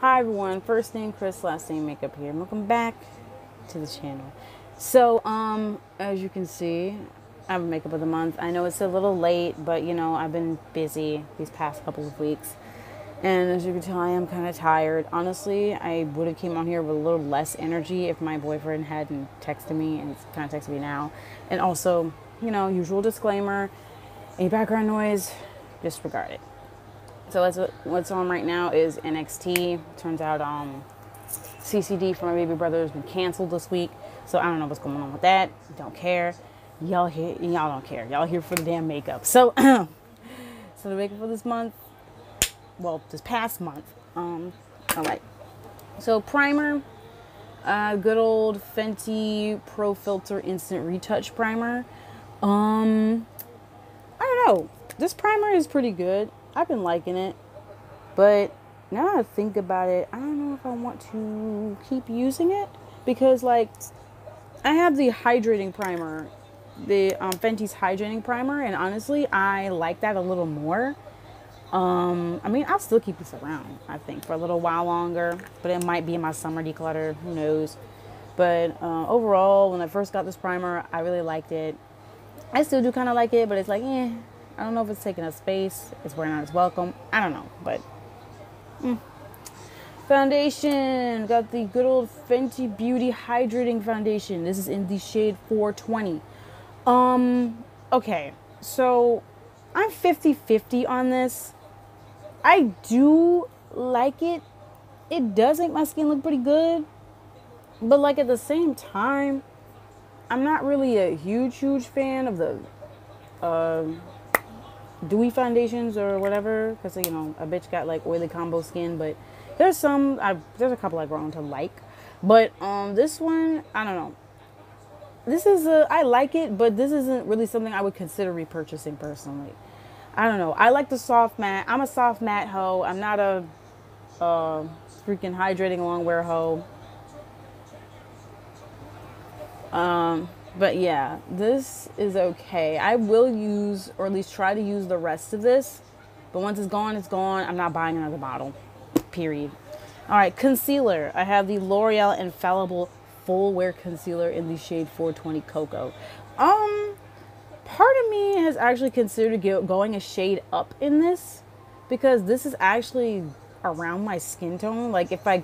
Hi everyone, first name Chris, last name Makeup here, and welcome back to the channel. So, as you can see, I have makeup of the month. I know it's a little late, but you know, I've been busy these past couple of weeks. And as you can tell, I am kind of tired. Honestly, I would have came on here with a little less energy if my boyfriend hadn't texted me, and he's kind of texting me now. And also, you know, usual disclaimer, any background noise, disregard it. So what's on right now is NXT. Turns out CCD for my baby brother has been canceled this week. So I don't know what's going on with that. Don't care. Y'all don't care. Y'all here for the damn makeup. So so the makeup for this month, well, this past month. All right. So primer, good old Fenty Pro Filter Instant Retouch Primer. I don't know. This primer is pretty good. I've been liking it, but now that I think about it, I don't know if I want to keep using it because, like, I have the hydrating primer, the Fenty's hydrating primer, and honestly, I like that a little more. I mean, I'll still keep this around, I think, for a little while longer, but it might be in my summer declutter, who knows. But overall, when I first got this primer, I really liked it. I still do kind of like it, but it's like, I don't know if it's taking up space. It's wearing out its welcome. I don't know, but foundation. Got the good old Fenty Beauty Hydrating Foundation. This is in the shade 420. Okay, so I'm 50-50 on this. I do like it. It does make my skin look pretty good, but like at the same time, I'm not really a huge fan of the dewy foundations or whatever, because you know, a bitch got like oily combo skin. But there's there's a couple I've grown to like, but this one, I don't know. This is I like it, but this isn't really something I would consider repurchasing personally. I don't know. I like the soft matte. I'm a soft matte hoe. I'm not a freaking hydrating longwear hoe. But yeah, this is okay. I will use, or at least try to use, the rest of this. But once it's gone, it's gone. I'm not buying another bottle. Period. All right, concealer. I have the L'Oreal Infallible Full Wear Concealer in the shade 420 Cocoa. Part of me has actually considered going a shade up in this, because this is actually around my skin tone. Like, if I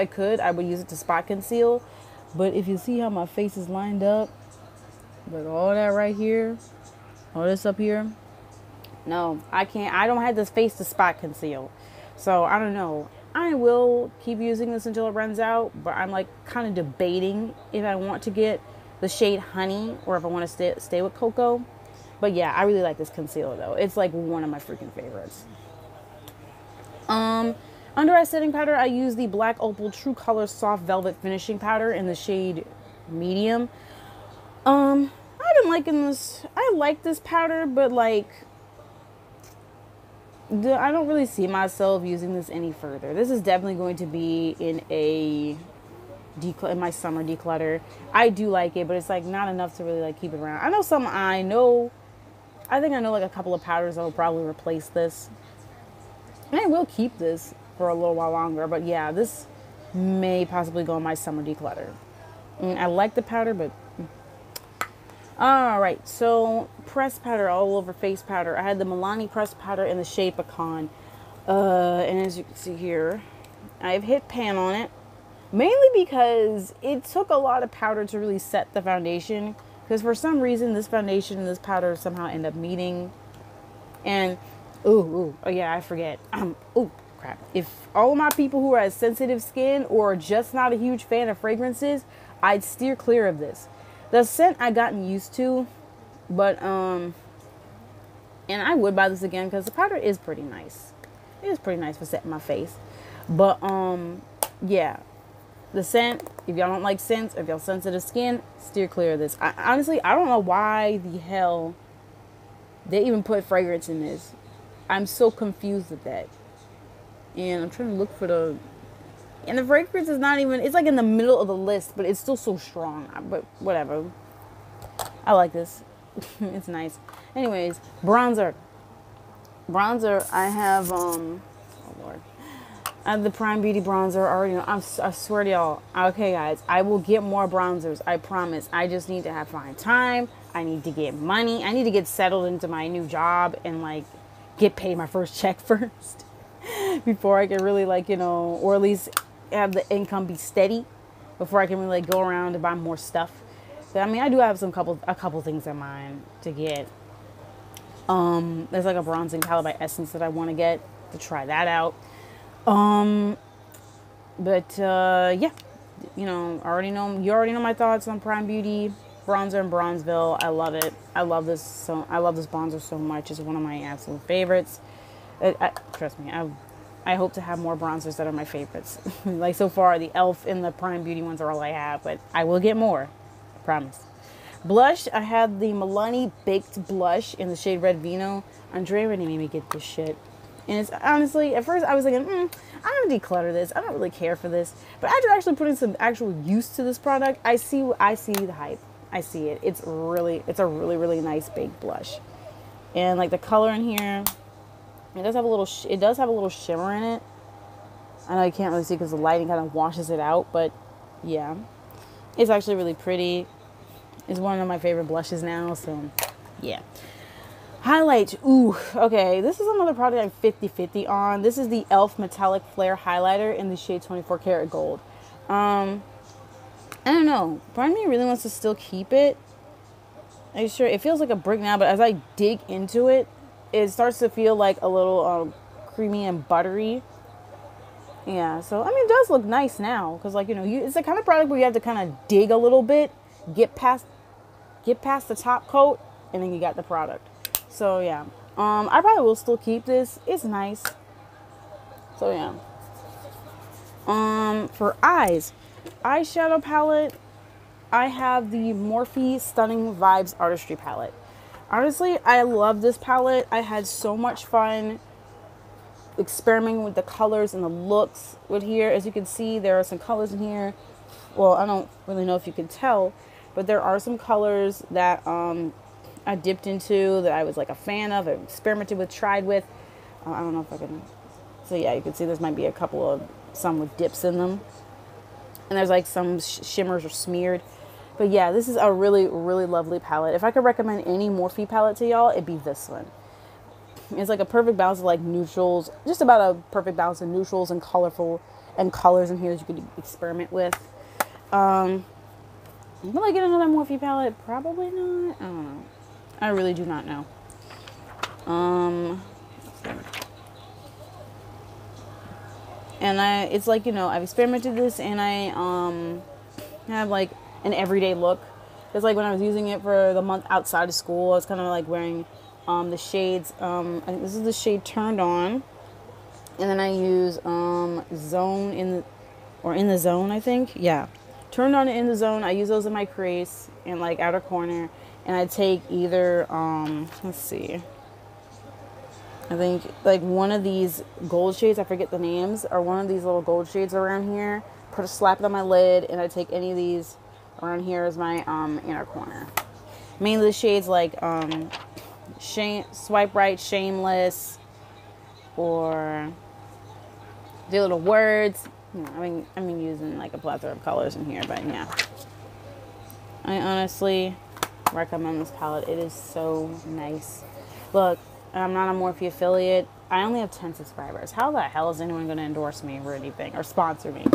could, I would use it to spot conceal. But if you see how my face is lined up, with all that right here, all this up here, no, I can't. I don't have this face to spot conceal. So, I don't know. I will keep using this until it runs out, but I'm like kind of debating if I want to get the shade Honey or if I want to stay with Cocoa. But yeah, I really like this concealer though. It's like one of my freaking favorites. Under eye setting powder, I use the Black Opal True Color Soft Velvet Finishing Powder in the shade Medium. I've been liking this. I like this powder, but like, I don't really see myself using this any further. This is definitely going to be in my summer declutter. I do like it, but it's like not enough to really like keep it around. I think I know like a couple of powders that will probably replace this. And I will keep this for a little while longer, but yeah, this may possibly go in my summer declutter. I like the powder, but all right. So pressed powder, all over face powder. I had the Milani pressed powder in the shade Pecan, and as you can see here, I've hit pan on it, mainly because it took a lot of powder to really set the foundation. Because for some reason, this foundation and this powder somehow end up meeting, and oh yeah, I forget. Crap. If all of my people who are as sensitive skin or just not a huge fan of fragrances, I'd steer clear of this. The scent I gotten used to, but and I would buy this again because the powder is pretty nice. It is pretty nice for setting my face. But yeah, the scent, if y'all don't like scents, if y'all sensitive skin, steer clear of this. Honestly, I don't know why the hell they even put fragrance in this. I'm so confused with that. And I'm trying to look for the fragrance is not even, it's like in the middle of the list, but it's still so strong. But whatever. I like this. It's nice. Anyways, bronzer. I have, oh Lord. The Prime Beauty bronzer already know. I swear to y'all. Okay, guys, I will get more bronzers. I promise. I just need to find time. I need to get money. I need to get settled into my new job and like get paid my first check first before I can really like, you know, or at least have the income be steady before I can really like go around and buy more stuff. But, I mean, I do have a couple things in mind to get. There's like a bronzing palette by Essence that I want to get to try that out. Yeah, you know, you already know my thoughts on Prime Beauty bronzer in Bronzeville. I love it. I love this bronzer so much. It's one of my absolute favorites. Trust me, I hope to have more bronzers that are my favorites. Like so far, the e.l.f. and the Prime Beauty ones are all I have, but I will get more. I promise. Blush, I have the Milani Baked Blush in the shade Red Vino. Andrea already made me get this shit. And it's honestly, at first I was thinking, I'm gonna declutter this. I don't really care for this. But after actually putting some actual use to this product, I see the hype. I see it. It's a really, really nice baked blush. And like the color in here, it does have a little shimmer in it. I know you can't really see because the lighting kind of washes it out, but yeah. It's actually really pretty. It's one of my favorite blushes now, so yeah. Highlight. Ooh, okay. This is another product I'm 50-50 on. This is the e.l.f. Metallic Flare Highlighter in the shade 24 Karat Gold. I don't know. Part of me really wants to still keep it. I'm sure it feels like a brick now, but as I dig into it, it starts to feel like a little creamy and buttery. Yeah, so I mean, it does look nice now because, like, you know, it's the kind of product where you have to kind of dig a little bit, get past the top coat, and then you got the product. So yeah, I probably will still keep this. It's nice. So yeah. For eyes, eyeshadow palette, I have the Morphe Stunning Vibes Artistry palette. Honestly, I love this palette. I had so much fun experimenting with the colors and the looks with here. As you can see, there are some colors in here. Well, I don't really know if you can tell, but there are some colors that I dipped into that I was like a fan of, I experimented with, tried with. I don't know if I can. So yeah, you can see there's might be some with dips in them. And there's like some shimmers or smeared. But yeah, this is a really, really lovely palette. If I could recommend any Morphe palette to y'all, it'd be this one. It's like a perfect balance of like neutrals, just about a perfect balance of neutrals and colorful and colors in here that you could experiment with. Will I get another Morphe palette? Probably not. I don't know. I really do not know. And it's like, you know, I've experimented this and I have like an everyday look. It's like when I was using it for the month outside of school, I was kind of like wearing the shades. I think this is the shade Turned On. And then I use Zone in the Zone, I think. Yeah. Turned On and In the Zone. I use those in my crease and like outer corner. And I take either, let's see, I think like one of these gold shades, I forget the names, or one of these little gold shades around here, slap it on my lid, and I take any of these around here as my inner corner. Mainly the shades like Swipe Right, Shameless, or Dear Little Words. You know, I mean using like a plethora of colors in here, but yeah. I honestly recommend this palette. It is so nice. Look, I'm not a Morphe affiliate. I only have 10 subscribers. How the hell is anyone going to endorse me or anything or sponsor me?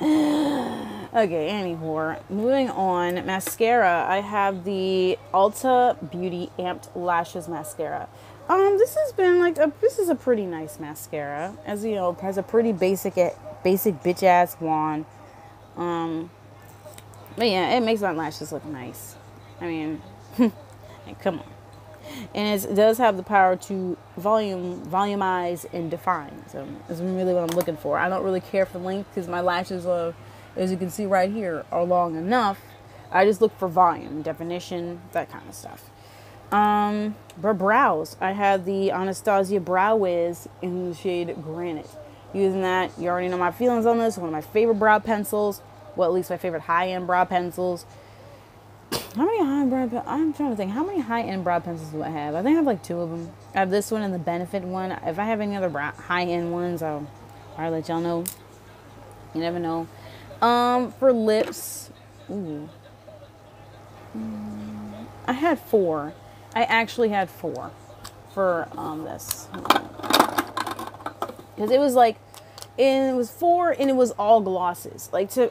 Okay, anyhow, moving on. Mascara. I have the Ulta Beauty Amped Lashes Mascara. This has been like this is a pretty nice mascara. As you know, it has a pretty basic bitch ass wand. But yeah, it makes my lashes look nice. I mean, come on. And it does have the power to volumize and define. So that's really what I'm looking for. I don't really care for length because my lashes, as you can see right here, are long enough. I just look for volume, definition, that kind of stuff. For brows, I have the Anastasia Brow Wiz in the shade Granite. Using that, you already know my feelings on this. One of my favorite brow pencils. Well, at least my favorite high-end brow pencils. How many high-end brow pencils? I'm trying to think. How many high-end brow pencils do I have? I think I have like 2 of them. I have this one and the Benefit one. If I have any other high-end ones, I'll I'll let y'all know. You never know. For lips, ooh. I had 4. I actually had 4 for this. Because it was like, and it was 4 and it was all glosses. Like to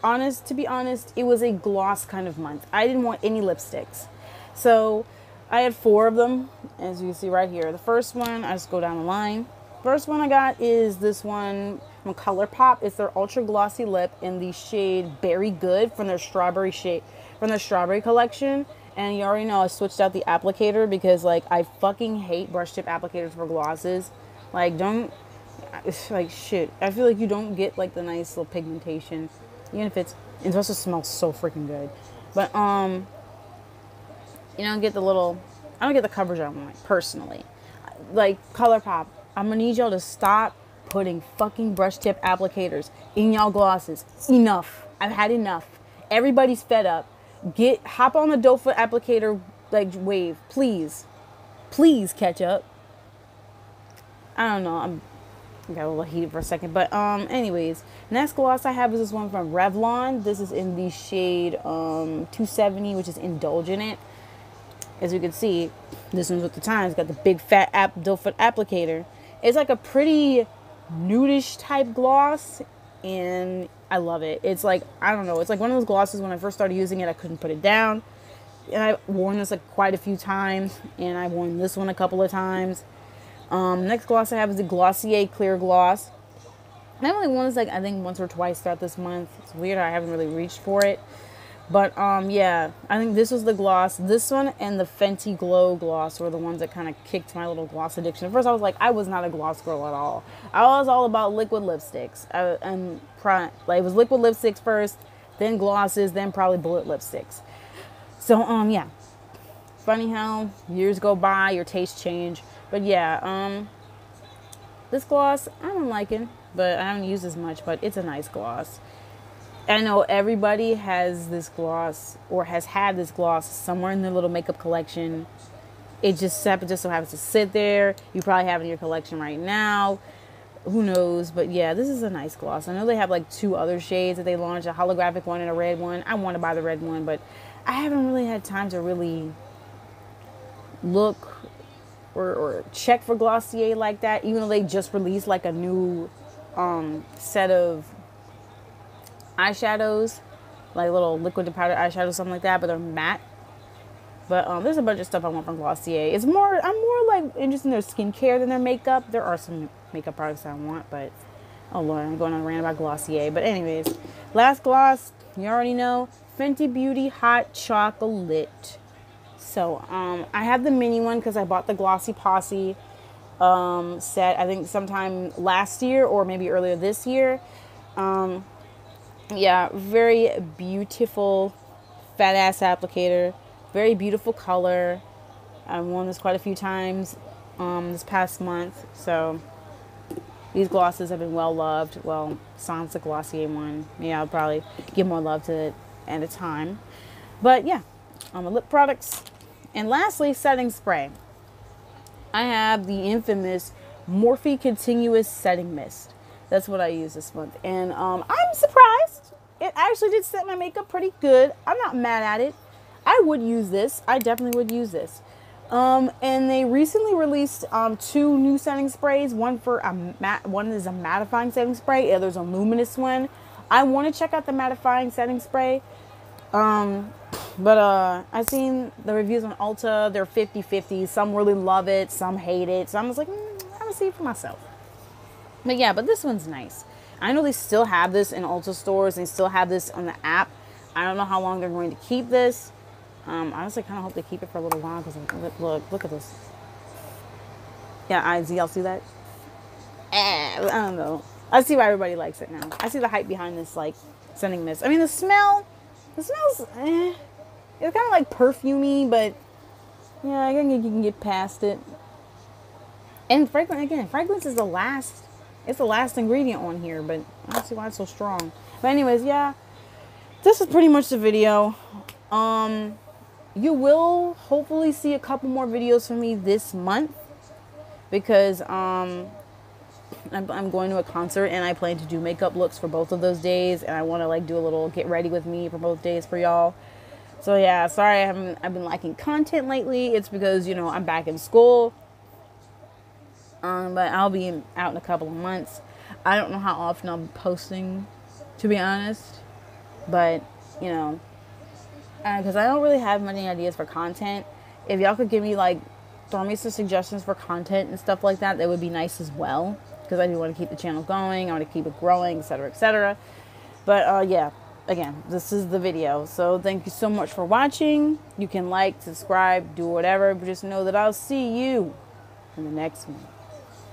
be honest, it was a gloss kind of month. I didn't want any lipsticks. So I had 4 of them, as you can see right here. The first one, I just go down the line. First one I got is this one from Colourpop. It's their ultra glossy lip in the shade Berry Good from their strawberry collection. And you already know I switched out the applicator because like I fucking hate brush tip applicators for glosses. Like it's like shit. I feel like you don't get like the nice little pigmentation, even if it also smells so freaking good. But you don't get the little, I don't get the coverage I want personally. Like Colourpop, I'm gonna need y'all to stop putting fucking brush tip applicators in y'all glosses. Enough. I've had enough. Everybody's fed up. Hop on the doe foot applicator like wave, please. Please catch up. I don't know. I got a little heated for a second, but anyways, next gloss I have is this one from Revlon. This is in the shade 270, which is Indulgent. As you can see, this one's with the times. Got the big fat doe foot applicator. It's like a pretty nudish type gloss, and I love it. It's like, I don't know, it's like one of those glosses when I first started using it, I couldn't put it down. And I've worn this like quite a few times, and I've worn this one a couple of times. Next gloss I have is the Glossier Clear Gloss. I only worn this like I think once or twice throughout this month. It's weird, I haven't really reached for it. But yeah, I think this was the gloss. This one and the Fenty Glow Gloss were the ones that kind of kicked my little gloss addiction. At first I was like, I was not a gloss girl at all. I was all about liquid lipsticks. Like it was liquid lipsticks first, then glosses, then probably bullet lipsticks. So yeah. Funny how years go by, your tastes change. But yeah, this gloss I don't like it, but I haven't used as much, but it's a nice gloss. I know everybody has this gloss or has had this gloss somewhere in their little makeup collection. It just so happens to sit there. You probably have it in your collection right now. Who knows? But yeah, this is a nice gloss. I know they have like 2 other shades that they launched, a holographic one and a red one. I want to buy the red one, but I haven't really had time to really look or check for Glossier like that, even though they just released like a new set of eyeshadows, like little liquid to powder eyeshadows, something like that, but they're matte. But there's a bunch of stuff I want from Glossier. I'm more like interested in their skincare than their makeup. There are some makeup products I want, but oh Lord, I'm going on a rant about Glossier. But anyways, last gloss, you already know, Fenty Beauty Hot Chocolate. So I have the mini one because I bought the Glossy Posse set, I think sometime last year or maybe earlier this year. Yeah, very beautiful fat ass applicator, very beautiful color. I've worn this quite a few times this past month, so these glosses have been well loved. Well, sans the Glossier one, yeah, I'll probably give more love to it at a time. But yeah, my lip products. And lastly, setting spray. I have the infamous Morphe Continuous Setting Mist. That's what I use this month. And I'm surprised. It actually did set my makeup pretty good. I'm not mad at it. I would use this. I definitely would use this. And they recently released 2 new setting sprays. One for one is a mattifying setting spray. The other's a luminous one. I want to check out the mattifying setting spray. But I've seen the reviews on Ulta. They're 50-50. Some really love it. Some hate it. So I'm just like, I'm going to see it for myself. But yeah, but this one's nice. I know they still have this in Ulta stores. They still have this on the app. I don't know how long they're going to keep this. I honestly kind of hope they keep it for a little while because look at this. Yeah, y'all see that? I don't know. I see why everybody likes it now. I see the hype behind this like setting mist. I mean, the smells, it's kind of like perfumey, but yeah, I think you can get past it. And fragrance is the last. It's the last ingredient on here, but I don't see why it's so strong. But anyways, yeah, this is pretty much the video. You will hopefully see a couple more videos from me this month because I'm going to a concert, and I plan to do makeup looks for both of those days, and I want to like do a little get ready with me for both days for y'all. So yeah, sorry I've been lacking content lately. It's because, you know, I'm back in school. But I'll be out in a couple of months. I don't know how often I'll be posting, to be honest. But, you know, because I don't really have many ideas for content. If y'all could give me like, throw me some suggestions for content and stuff like that, that would be nice as well. Because I do want to keep the channel going. I want to keep it growing, etc., etc. But yeah, again, this is the video. So thank you so much for watching. You can like, subscribe, do whatever. But just know that I'll see you in the next one.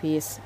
Peace.